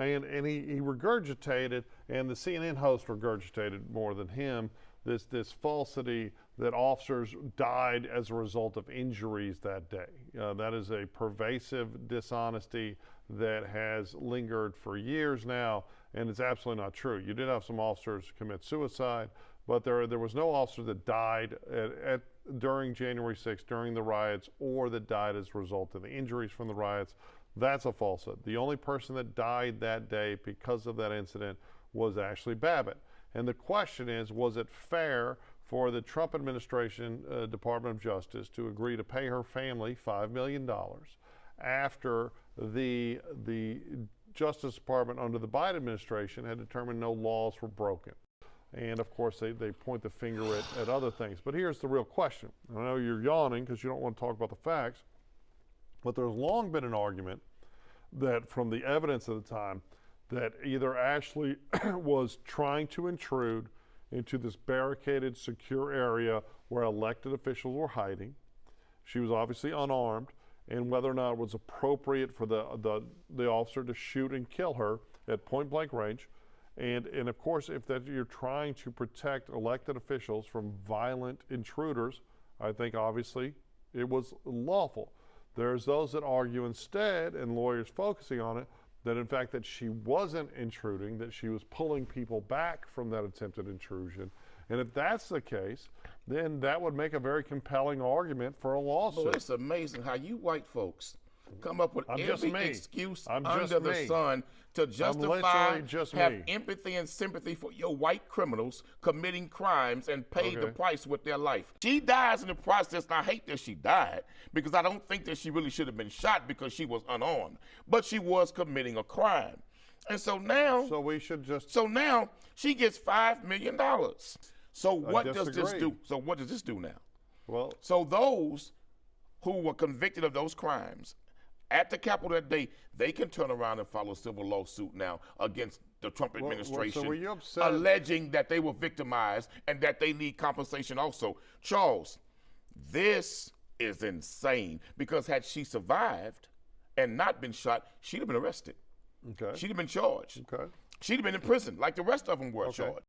And he regurgitated, and the CNN host regurgitated more than him, this falsity that officers died as a result of injuries that day. That is a pervasive dishonesty that has lingered for years now, and it's absolutely not true. You did have some officers commit suicide, but there was no officer that died during January 6th, during the riots, or that died as a result of the injuries from the riots. That's a falsehood. The only person that died that day because of that incident was Ashli Babbitt. And the question is, was it fair for the Trump administration, Department of Justice, to agree to pay her family $5 million after the Justice Department under the Biden administration had determined no laws were broken? And of course, they point the finger at other things. But here's the real question. I know you're yawning because you don't want to talk about the facts, but there's long been an argument that from the evidence at the time that either Ashli was trying to intrude into this barricaded, secure area where elected officials were hiding. She was obviously unarmed, and whether or not it was appropriate for the officer to shoot and kill her at point-blank range. And of course, if that you're trying to protect elected officials from violent intruders, I think obviously it was lawful. There's those that argue instead, and lawyers focusing on it, that in fact that she wasn't intruding, that she was pulling people back from that attempted intrusion. And if that's the case, then that would make a very compelling argument for a lawsuit. Well, it's amazing how you white folks come up with every excuse under the sun to justify, have empathy and sympathy for your white criminals committing crimes and pay the price with their life. She dies in the process, and I hate that she died because I don't think that she really should have been shot because she was unarmed, but she was committing a crime. And so now, so now she gets $5 million. So what does this do? So what does this do now? Well, so those who were convicted of those crimes at the Capitol that day, they can turn around and file a civil lawsuit now against the Trump administration, so were you upset? Alleging that they were victimized and that they need compensation also. Charles, this is insane, because had she survived and not been shot, she'd have been arrested. Okay. She'd have been charged. Okay. She'd have been in prison like the rest of them were charged.